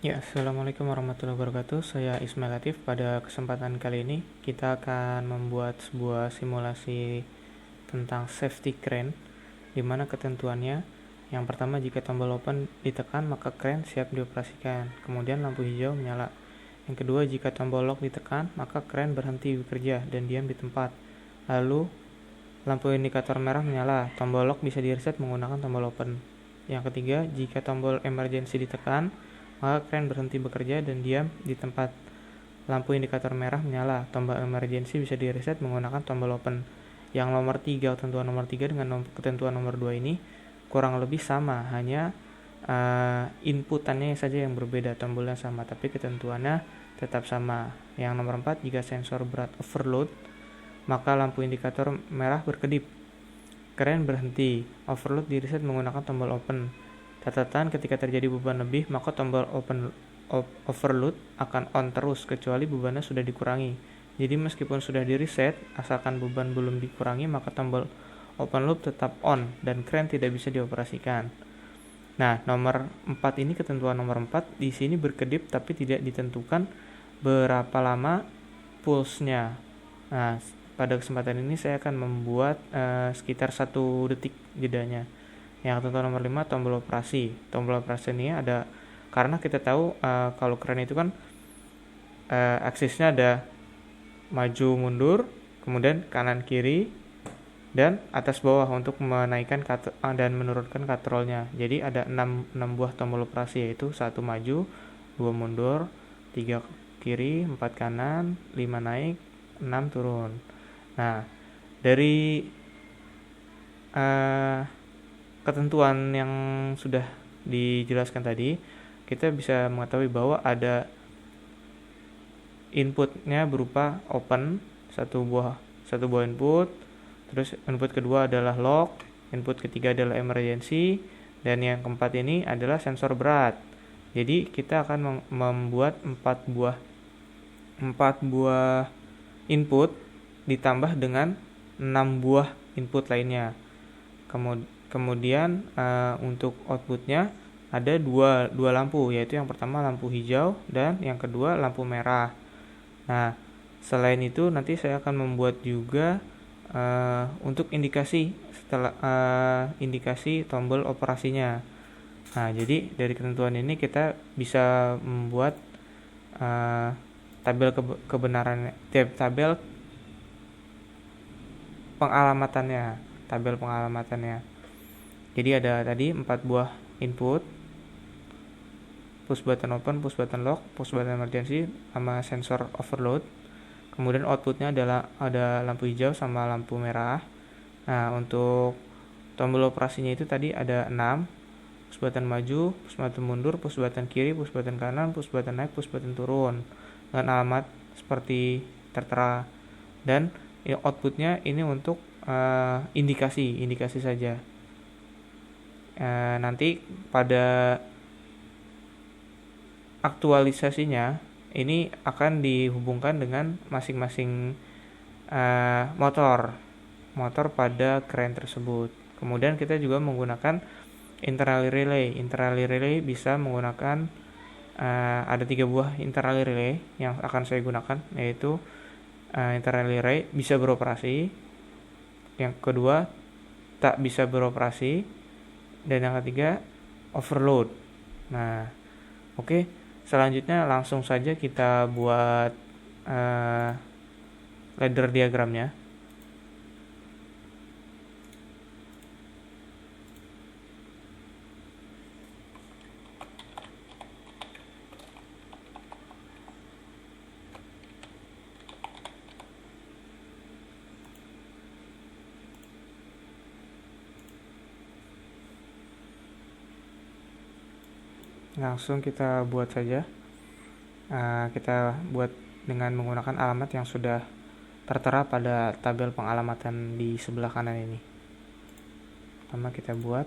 Ya, Assalamualaikum warahmatullahi wabarakatuh. Saya Ismail Latif. Pada kesempatan kali ini, kita akan membuat sebuah simulasi tentang safety crane, di mana ketentuannya, yang pertama, jika tombol open ditekan, maka crane siap dioperasikan. Kemudian lampu hijau menyala. Yang kedua, jika tombol lock ditekan, maka crane berhenti bekerja dan diam di tempat. Lalu, lampu indikator merah menyala. Tombol lock bisa di-reset menggunakan tombol open. Yang ketiga, jika tombol emergency ditekan, maka crane berhenti bekerja dan diam di tempat. Lampu indikator merah menyala. Tombol emergency bisa di-reset menggunakan tombol open. Yang nomor 3, ketentuan nomor 3 dengan ketentuan nomor 2 ini kurang lebih sama, hanya inputannya saja yang berbeda, tombolnya sama, tapi ketentuannya tetap sama. Yang nomor 4, jika sensor berat overload, maka lampu indikator merah berkedip. Crane berhenti. Overload di-reset menggunakan tombol open. Catatan, ketika terjadi beban lebih, maka tombol overload akan on terus kecuali bebannya sudah dikurangi. Jadi meskipun sudah di-reset, asalkan beban belum dikurangi, maka tombol open loop tetap on dan crane tidak bisa dioperasikan. Nah, nomor 4 ini, ketentuan nomor 4, di sini berkedip tapi tidak ditentukan berapa lama pulse-nya. Nah, pada kesempatan ini saya akan membuat sekitar 1 detik jedanya. Yang ketentuan nomor 5, tombol operasi. Tombol operasi ini ada karena kita tahu kalau crane itu kan aksesnya ada maju mundur, kemudian kanan kiri, dan atas bawah untuk menaikkan dan menurunkan katrolnya. Jadi ada 6 buah tombol operasi, yaitu 1 maju, 2 mundur, 3 kiri, 4 kanan, 5 naik, 6 turun. Nah, dari ketentuan yang sudah dijelaskan tadi, kita bisa mengetahui bahwa ada inputnya berupa open, satu buah input, terus input kedua adalah lock, input ketiga adalah emergency, dan yang keempat ini adalah sensor berat. Jadi kita akan membuat 4 buah input ditambah dengan 6 buah input lainnya. Kemudian untuk outputnya ada dua lampu, yaitu yang pertama lampu hijau dan yang kedua lampu merah. Nah, selain itu nanti saya akan membuat juga untuk indikasi setelah indikasi tombol operasinya. Nah, jadi dari ketentuan ini kita bisa membuat tabel pengalamannya. Jadi ada tadi 4 buah input, push button open, push button lock, push button emergency, sama sensor overload. Kemudian outputnya adalah ada lampu hijau sama lampu merah. Nah, untuk tombol operasinya itu tadi ada 6, push button maju, push button mundur, push button kiri, push button kanan, push button naik, push button turun, dengan alamat seperti tertera. Dan outputnya ini untuk indikasi saja. Nanti pada aktualisasinya ini akan dihubungkan dengan masing-masing motor pada crane tersebut. Kemudian kita juga menggunakan internal relay bisa menggunakan ada 3 buah internal relay yang akan saya gunakan, yaitu internal relay bisa beroperasi, yang kedua tak bisa beroperasi, dan yang ketiga overload. Nah, oke. Selanjutnya langsung saja kita buat ladder diagramnya. Langsung kita buat saja. Kita buat dengan menggunakan alamat yang sudah tertera pada tabel pengalamatan di sebelah kanan ini. Pertama kita buat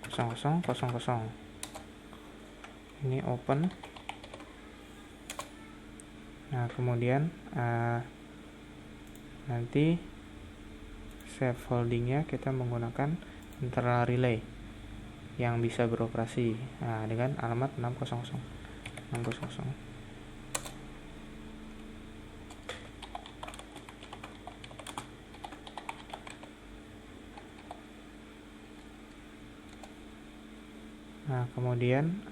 0000. Ini open. Nah, kemudian nanti save holdingnya kita menggunakan internal relay, yang bisa beroperasi. Nah, dengan alamat 600. Nah, kemudian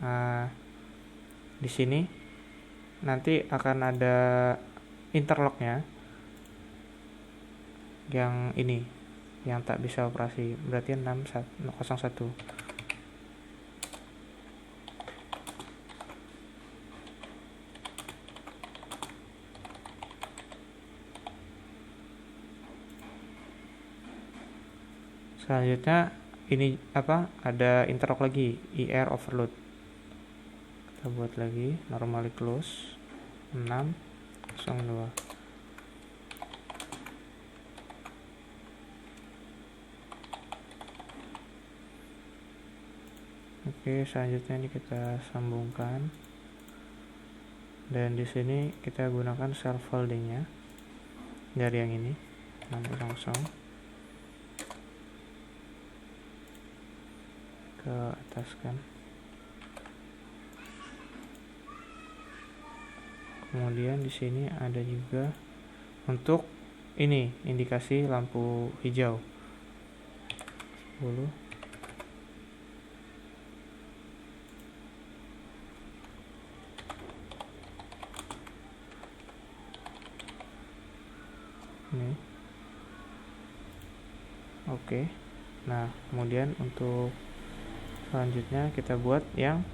di sini nanti akan ada interlocknya yang ini yang tak bisa operasi, berarti 601. Selanjutnya ini ada interlock lagi, IR overload. Kita buat lagi normally close 602. Oke, selanjutnya ini kita sambungkan, dan di sini kita gunakan self foldingnya dari yang ini 600 ke atas kan. Kemudian di sini ada juga untuk ini indikasi lampu hijau 10. Ini. Oke. Nah, kemudian untuk selanjutnya kita buat yang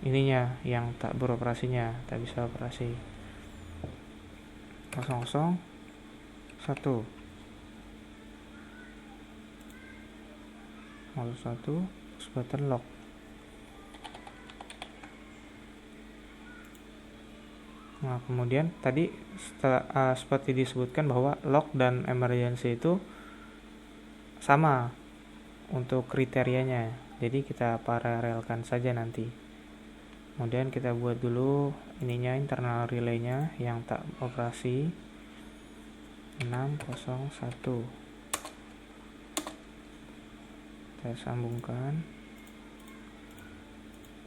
ininya, yang tak beroperasinya, tak bisa operasi 001 push button lock. Nah, kemudian tadi setelah seperti disebutkan bahwa lock dan emergency itu sama untuk kriterianya, jadi kita paralelkan saja nanti. Kemudian kita buat dulu ininya, internal relaynya yang tak operasi 601. Kita sambungkan.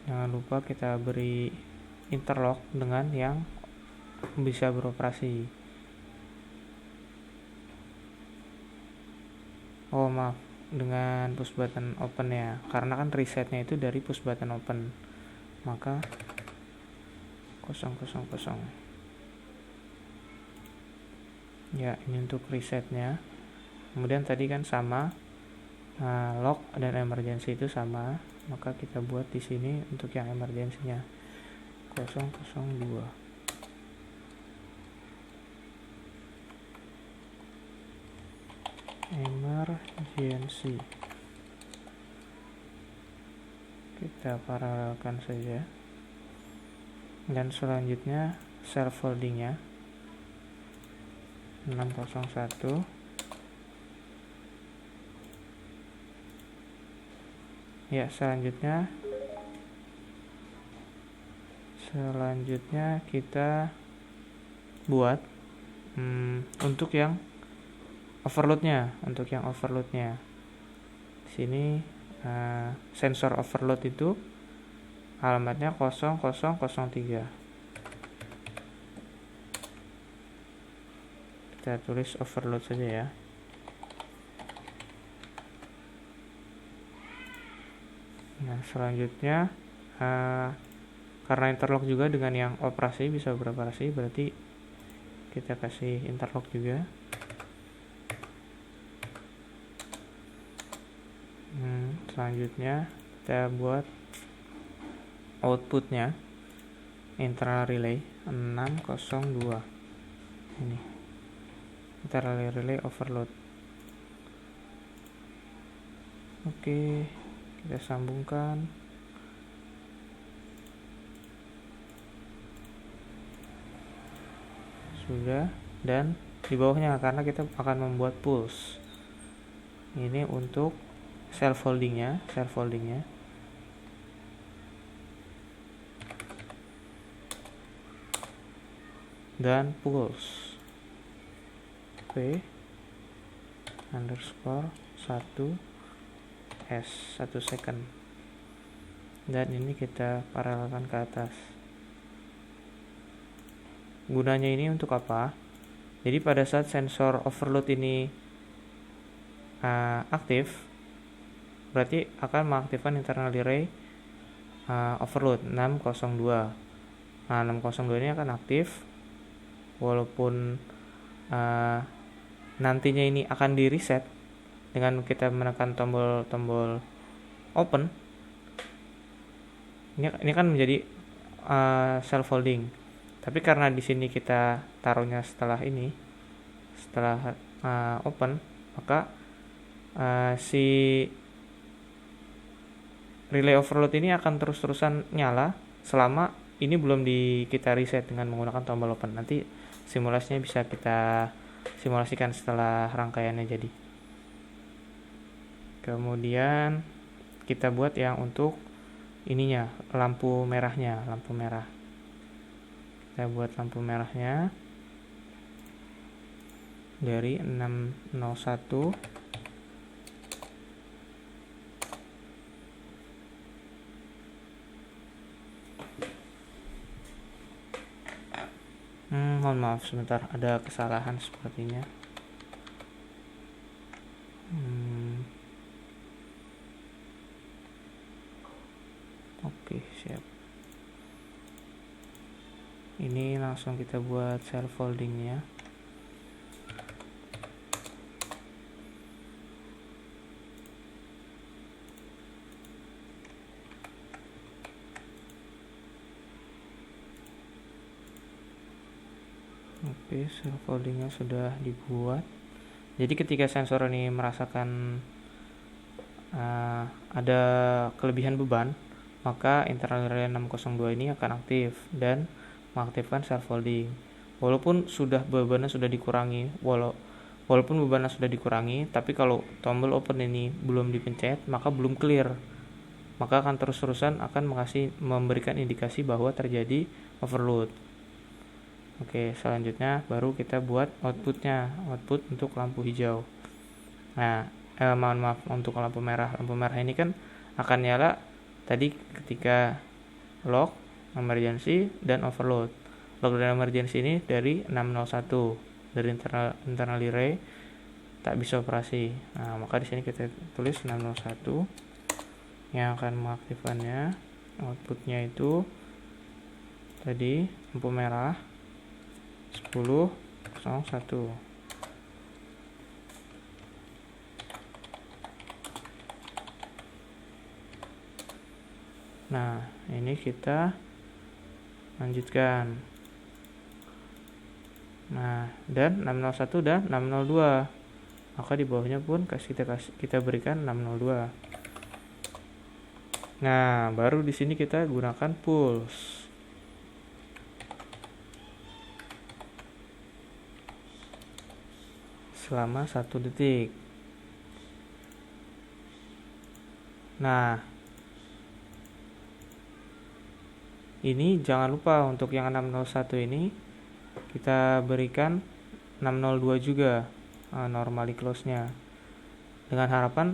Jangan lupa kita beri interlock dengan yang bisa beroperasi. Oh maaf, dengan push button open ya, karena kan resetnya itu dari push button open, maka 000. Ya, ini untuk resetnya. Kemudian tadi kan sama, lock dan emergency itu sama, maka kita buat di sini untuk yang emergensinya 002. Emergency. Kita paralelkan saja. Dan selanjutnya self foldingnya 601. Ya, selanjutnya kita buat untuk yang overloadnya. Di sini sensor overload itu alamatnya 0003. Kita tulis overload saja ya. Nah, selanjutnya karena interlock juga dengan yang operasi bisa beroperasi, berarti kita kasih interlock juga. Selanjutnya kita buat outputnya internal relay 602. Ini internal relay overload. Oke, kita sambungkan. Sudah, dan di bawahnya karena kita akan membuat pulse. Ini untuk self foldingnya dan pulse p underscore 1 s 1 second. dan ini kita paralelkan ke atas. Gunanya ini untuk apa? Jadi pada saat sensor overload ini aktif, berarti akan mengaktifkan internal delay overload 602. Nah, 602 ini akan aktif walaupun nantinya ini akan di reset dengan kita menekan tombol open. Ini kan menjadi self holding. Tapi karena di sini kita taruhnya setelah open, maka si relay overload ini akan terus-terusan nyala selama ini belum kita reset dengan menggunakan tombol open. Nanti simulasinya bisa kita simulasikan setelah rangkaiannya jadi. Kemudian kita buat yang untuk ininya, lampu merah. Kita buat lampu merahnya dari 601 mohon maaf sebentar, ada kesalahan sepertinya. Oke, siap. Ini langsung kita buat self foldingnya. Oke, self foldingnya sudah dibuat. Jadi ketika sensor ini merasakan ada kelebihan beban, maka internal relay 602 ini akan aktif dan mengaktifkan self folding. Walaupun bebannya sudah dikurangi, tapi kalau tombol open ini belum dipencet, maka belum clear. Maka akan terus-terusan akan memberikan indikasi bahwa terjadi overload. Oke, selanjutnya baru kita buat output untuk lampu hijau. Nah, mohon maaf untuk lampu merah. Lampu merah ini kan akan nyala tadi ketika lock, emergency, dan overload. Lock dan emergency ini dari 601, dari internal delay tak bisa operasi. Nah, maka di sini kita tulis 601 yang akan mengaktifkannya. Outputnya itu tadi lampu merah 10.01. Nah, ini kita lanjutkan. Nah, dan 601 dan 602. Maka di bawahnya pun kita berikan 602. Nah, baru di sini kita gunakan pulse. Selama 1 detik. Nah, ini jangan lupa untuk yang 601 ini kita berikan 602 juga normally close-nya, dengan harapan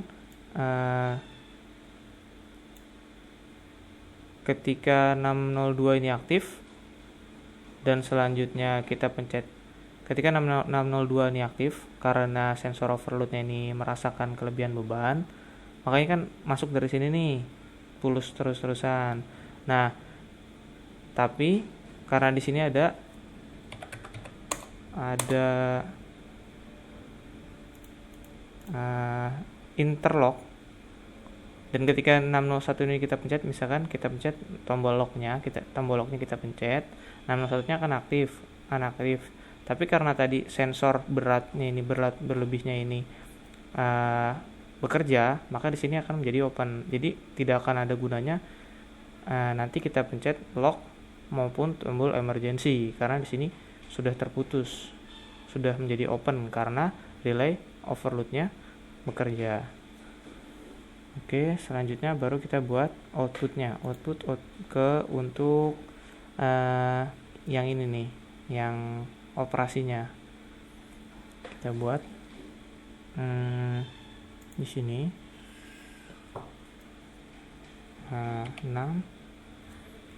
ketika 602 ini aktif dan selanjutnya kita pencet. Ketika 602 ini aktif, karena sensor overloadnya ini merasakan kelebihan beban, makanya kan masuk dari sini nih, pulse terus-terusan. Nah, tapi karena di sini ada interlock, dan ketika 601 ini kita pencet, misalkan kita pencet tombol locknya kita pencet, 601-nya akan aktif. Tapi karena tadi sensor berat berlebihnya ini bekerja, maka di sini akan menjadi open. Jadi tidak akan ada gunanya nanti kita pencet lock maupun tombol emergency, karena di sini sudah terputus, sudah menjadi open karena relay overloadnya bekerja. Oke, selanjutnya baru kita buat outputnya, untuk yang ini nih, yang operasinya. Kita buat di sini 6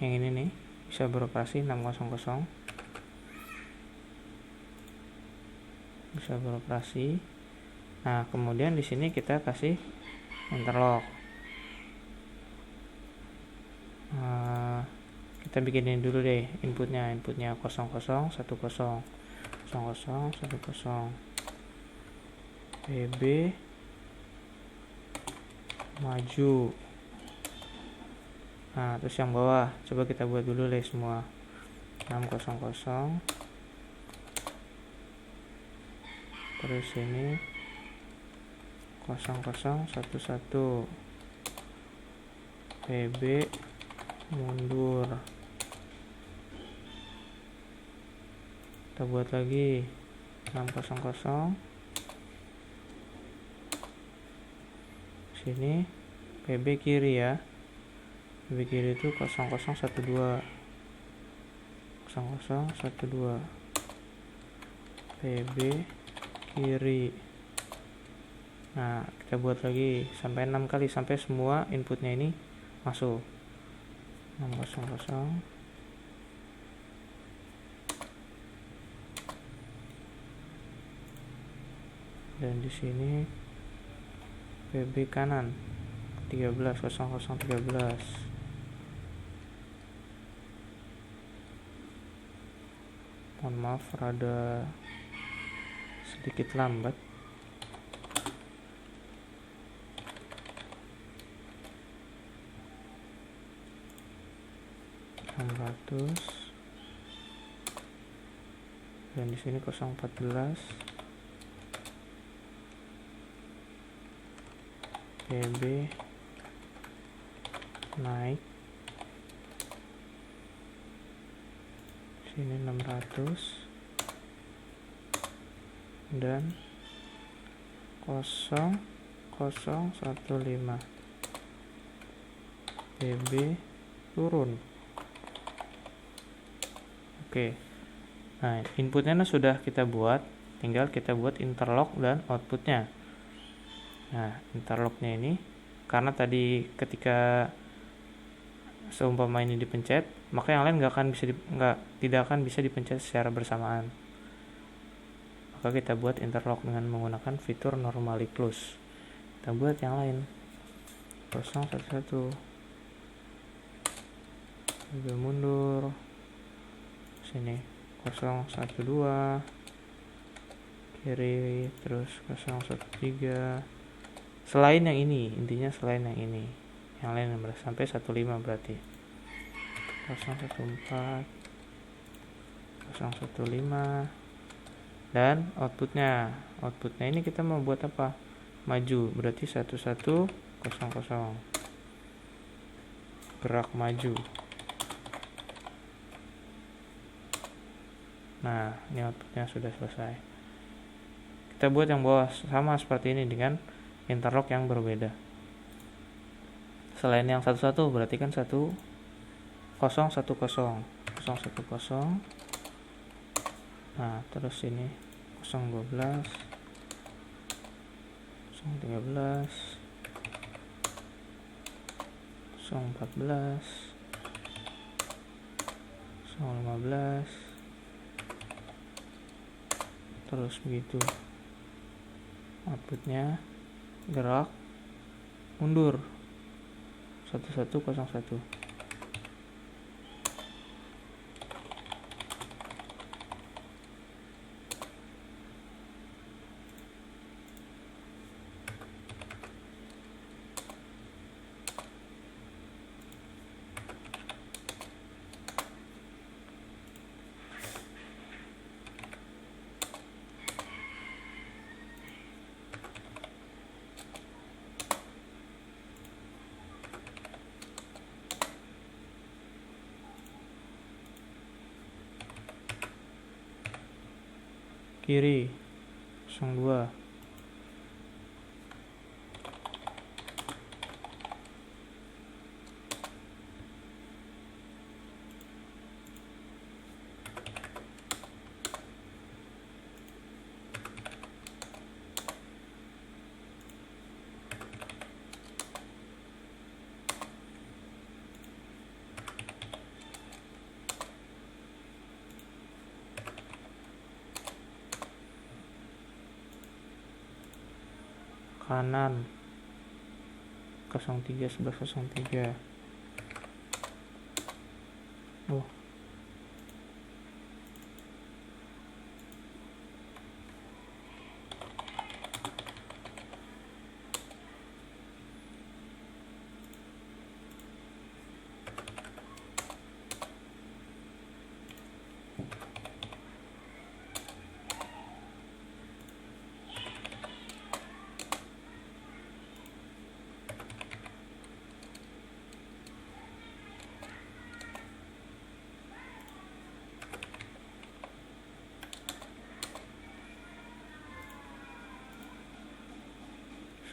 yang ini nih bisa beroperasi 600 bisa beroperasi. Nah, kemudian di sini kita kasih interlock. Kita bikinin dulu deh inputnya 00 10 00 10 PB maju. Nah, terus yang bawah coba kita buat dulu deh semua 600. Terus ini 0011 PB mundur. Kita buat lagi 600. Sini PB kiri ya. PB kiri itu 0012 0012 PB kiri. Nah, kita buat lagi sampai 6 kali sampai semua inputnya ini masuk. 600. Dan di sini PB kanan 13 mohon maaf rada sedikit lambat. Dan di sini 014 PB naik, sini 600 dan 0015 PB turun. Oke. Nah, inputnya sudah kita buat, tinggal kita buat interlock dan outputnya. Nah, interlocknya ini karena tadi ketika seumpama ini dipencet, maka yang lain tidak akan bisa dipencet secara bersamaan. Maka kita buat interlock dengan menggunakan fitur normally close. Kita buat yang lain 011 juga mundur, sini 012 kiri, terus 013 selain yang ini, intinya selain yang ini, yang lain sampai 15 berarti 014 015. Dan outputnya ini kita mau buat apa? Maju, berarti 1100 gerak maju. Nah, ini outputnya sudah selesai. Kita buat yang bawah sama seperti ini dengan interlock yang berbeda. Selain yang 11 berarti kan 1010 010. Nah, terus ini 012 013 014 015, terus begitu. Outputnya gerak mundur 1101. Kiri 02. kanan 03 1103. Oh,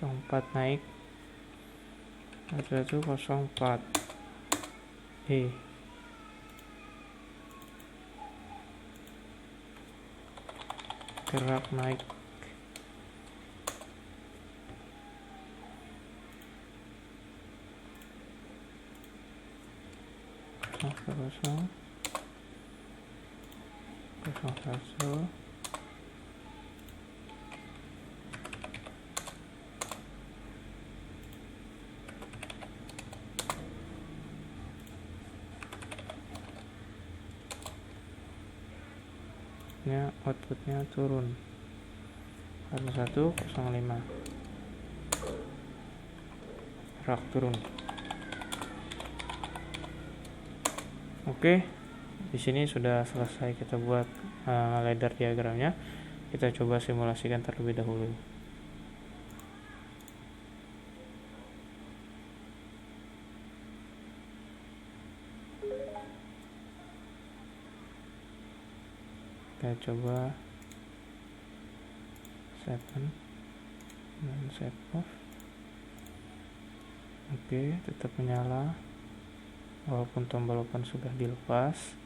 empat naik 1104 gerak naik 010 01 outputnya turun 1105 rak turun. Oke, di sini sudah selesai kita buat ladder diagramnya. Kita coba simulasikan terlebih dahulu. Kita coba set on dan set off. Oke, tetap menyala walaupun tombol open sudah dilepas.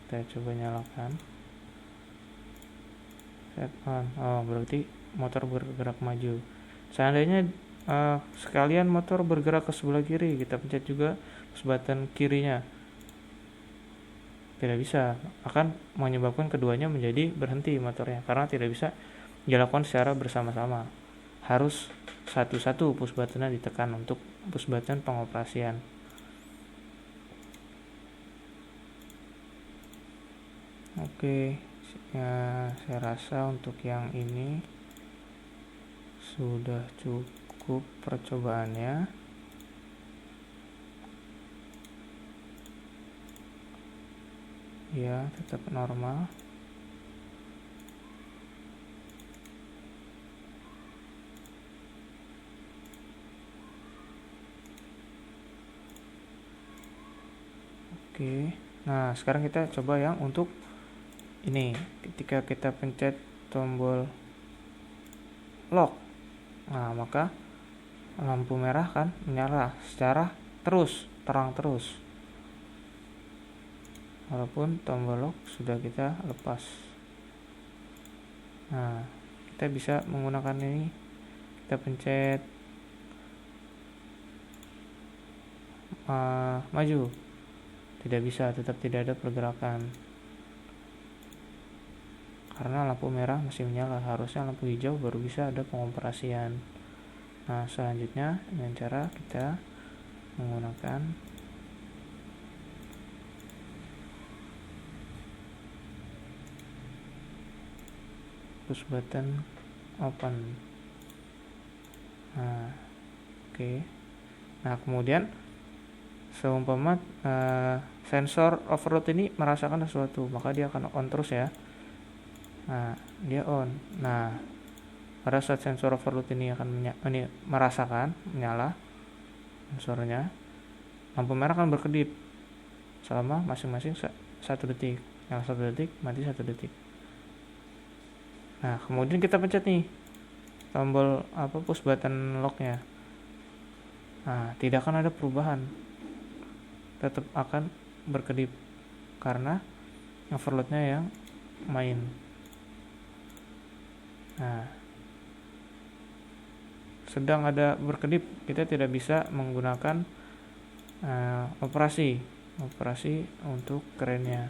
Kita coba nyalakan set on. Oh, berarti motor bergerak maju. Seandainya sekalian motor bergerak ke sebelah kiri, kita pencet juga push button kirinya, tidak bisa, akan menyebabkan keduanya menjadi berhenti motornya karena tidak bisa dilakukan secara bersama-sama. Harus satu-satu push buttonnya ditekan untuk push button pengoperasian. Oke, ya, saya rasa untuk yang ini sudah cukup percobaannya. Ya, tetap normal. Oke, nah sekarang kita coba yang untuk ini. Ketika kita pencet tombol lock, nah maka lampu merah kan menyala secara terang terus, walaupun tombol lock sudah kita lepas. Nah, kita bisa menggunakan ini. Kita pencet maju, tidak bisa, tetap tidak ada pergerakan karena lampu merah masih menyala. Harusnya lampu hijau baru bisa ada pengoperasian. Nah, selanjutnya dengan cara kita menggunakan push button open. Nah, oke. Nah, kemudian seumpama sensor overload ini merasakan sesuatu, maka dia akan on terus ya. Nah, dia on. Nah, pada saat sensor overload ini akan merasakan menyala sensornya, lampu merah akan berkedip selama masing-masing 1 detik. Yang 1 detik, mati 1 detik. Nah, kemudian kita pencet nih tombol push button locknya. Nah, tidak akan ada perubahan, tetap akan berkedip karena overloadnya yang main. Nah, sedang ada berkedip, kita tidak bisa menggunakan operasi untuk kerennya.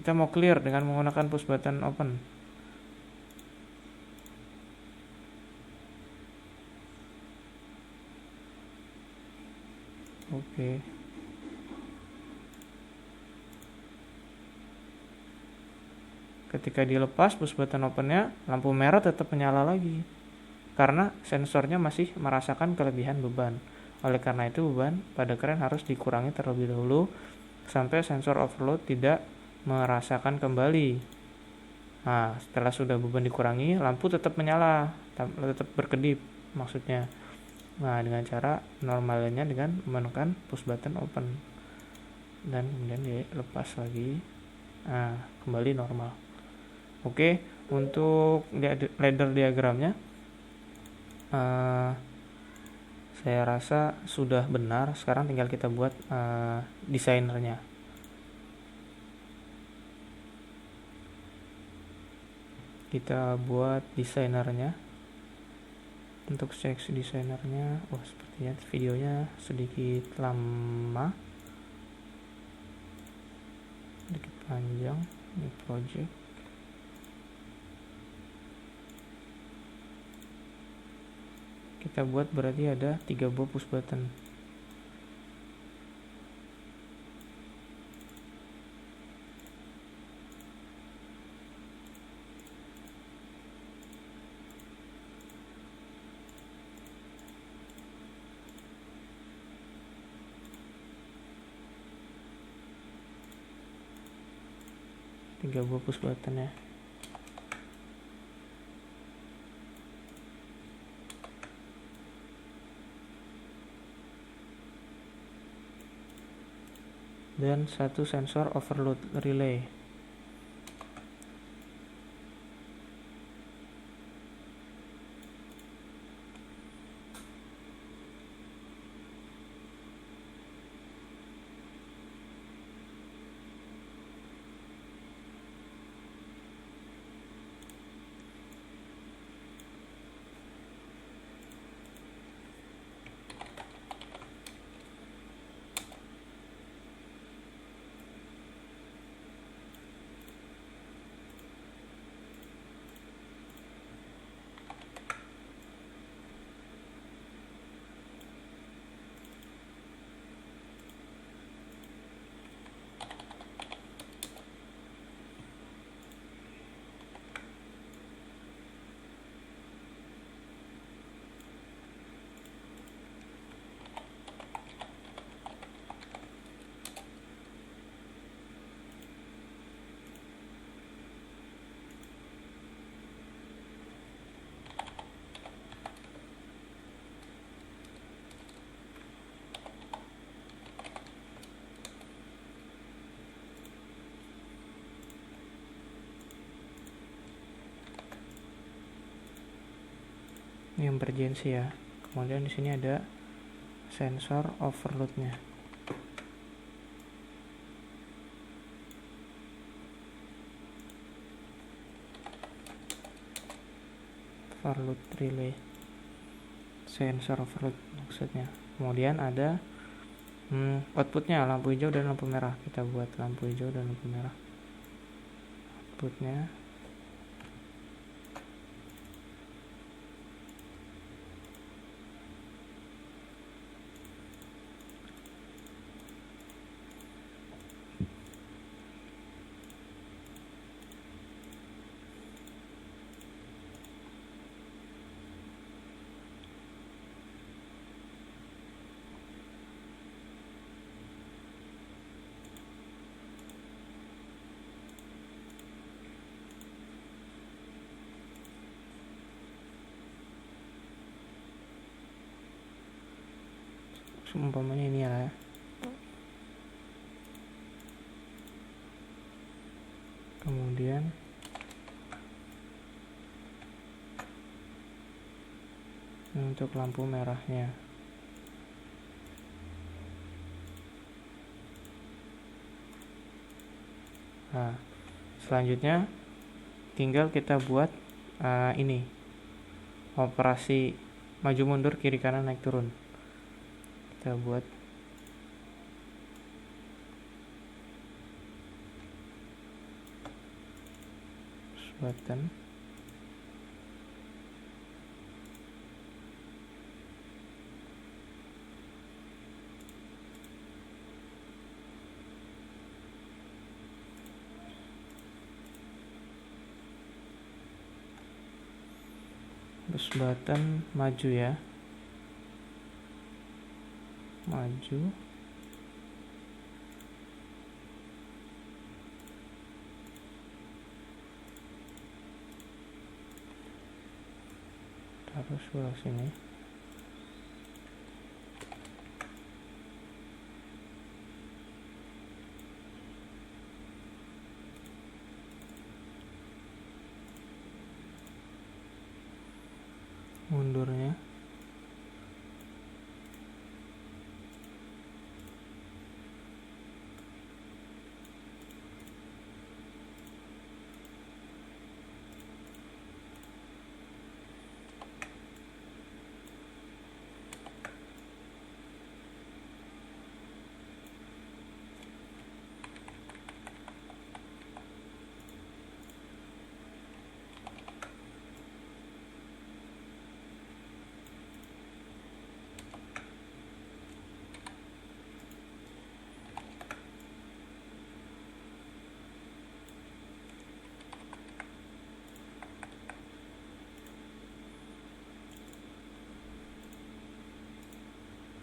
Kita mau clear dengan menggunakan push button open. Oke. Ketika dilepas push button opennya, lampu merah tetap menyala lagi karena sensornya masih merasakan kelebihan beban. Oleh karena itu, beban pada kren harus dikurangi terlebih dahulu sampai sensor overload tidak merasakan kembali. Nah, setelah sudah beban dikurangi, lampu tetap menyala, tetap berkedip maksudnya. Nah, dengan cara normalnya dengan menekan push button open dan kemudian dilepas lagi. Nah, kembali normal. Oke, untuk ladder diagramnya saya rasa sudah benar. Sekarang tinggal kita buat desainernya. Kita buat desainernya. Untuk seksi desainernya, sepertinya videonya sedikit lama, sedikit panjang. Ini project. Kita buat berarti ada 3 buah push button. Tiga buah push button ya. Dan satu sensor overload relay. Ini emergency ya. Kemudian di sini ada sensor overloadnya. Overload relay. Sensor overload maksudnya. Kemudian ada outputnya, lampu hijau dan lampu merah. Kita buat lampu hijau dan lampu merah. Outputnya umpamanya ini ya. Kemudian untuk lampu merahnya selanjutnya tinggal kita buat ini operasi maju mundur kiri kanan naik turun. Kita buat button. Push button maju ya, maju. Taruh sebelah sini. Mundurnya.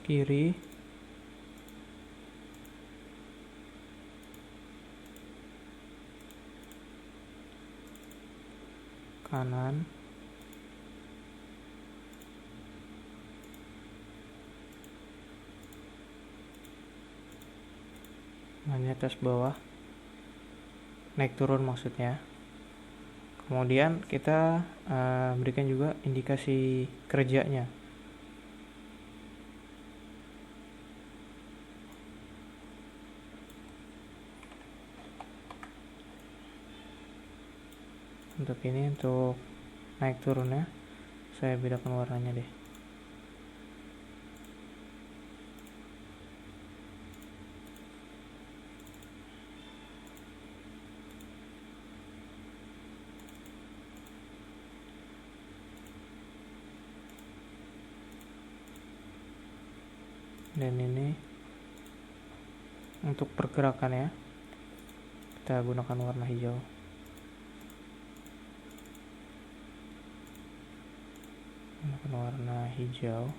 Kiri, kanan, hanya atas bawah, naik turun maksudnya. Kemudian kita berikan juga indikasi kerjanya. Untuk ini, untuk naik turunnya saya bedakan warnanya deh. Dan ini untuk pergerakannya kita gunakan warna hijau. Gunakan warna hijau.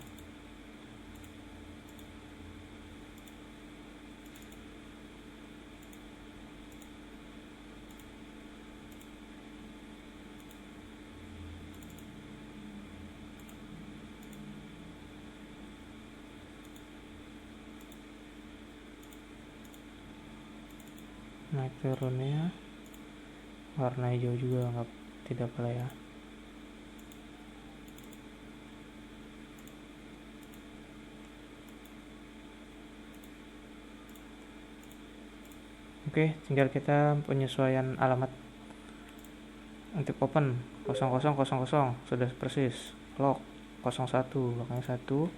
Naik turunnya warna hijau juga, tidak apa ya. Oke, tinggal kita penyesuaian alamat. Untuk open 0000 sudah persis. Lock 01 belakangnya 1.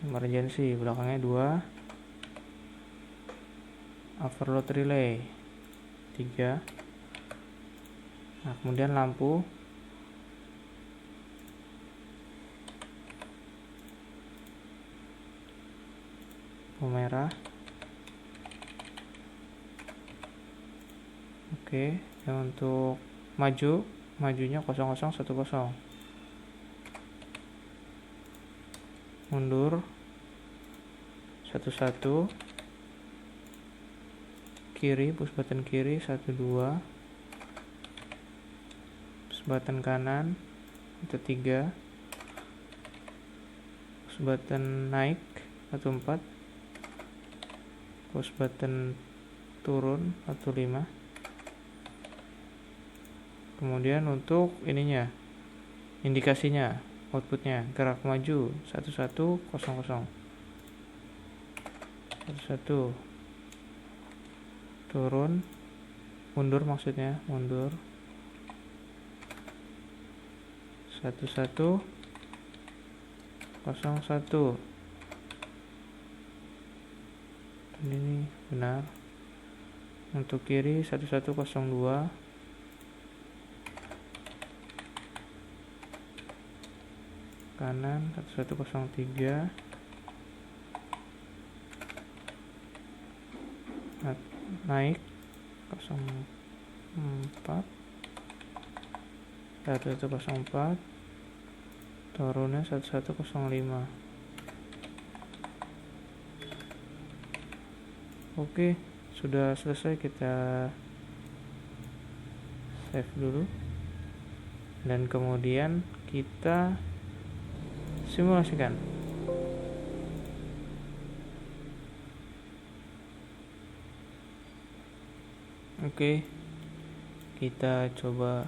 Emergency belakangnya 2. Overload relay 3. Nah, kemudian lampu merah. Oke, yang untuk majunya 0010. Mundur 11. Kiri, push button kiri 12. Push button kanan 3. Push button naik 14. Push button turun 15. Kemudian untuk ininya, indikasinya, outputnya, gerak maju 1100. 11 turun, mundur maksudnya, mundur 1101. Ini benar. Untuk kiri 1102. kanan 1103, naik 04, 1104, turunnya 1105. Oke, sudah selesai, kita save dulu dan kemudian kita simulasikan. Oke, kita coba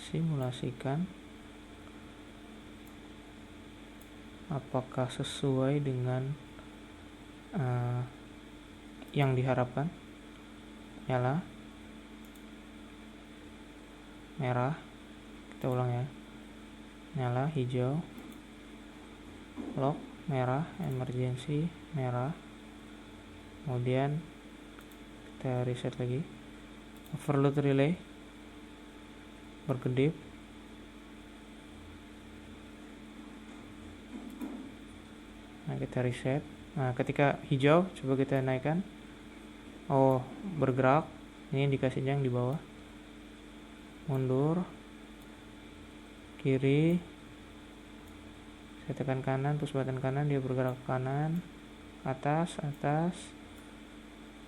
simulasikan apakah sesuai dengan yang diharapkan. Nyala, merah, kita ulang ya, nyala, hijau, lock, merah, emergency, merah, kemudian kita reset lagi, overload relay, berkedip, nah kita reset. Nah ketika hijau coba kita naikkan, oh bergerak, ini indikasinya yang di bawah, mundur, kiri, saya tekan kanan, push button kanan, dia bergerak ke kanan, atas,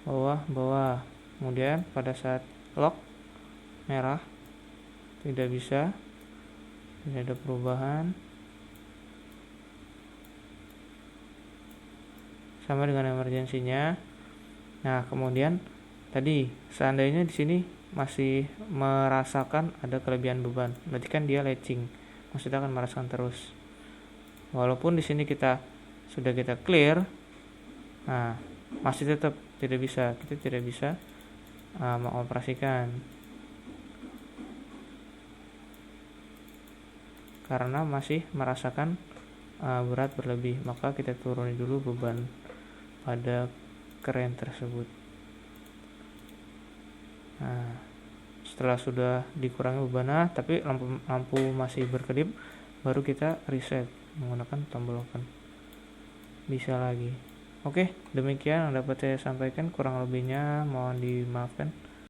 bawah. Kemudian pada saat lock, merah, tidak bisa, tidak ada perubahan, sama dengan emergensinya. Nah kemudian tadi seandainya di sini masih merasakan ada kelebihan beban, berarti kan dia latching, maksudnya akan merasakan terus. Walaupun di sini kita clear, nah masih tetap kita tidak bisa mengoperasikan karena masih merasakan berat berlebih. Maka kita turuni dulu beban pada kren tersebut. Nah, setelah sudah dikurangi bebannya tapi lampu masih berkedip, baru kita reset menggunakan tombol open, bisa lagi. Oke, demikian yang dapat saya sampaikan, kurang lebihnya mohon dimaafkan.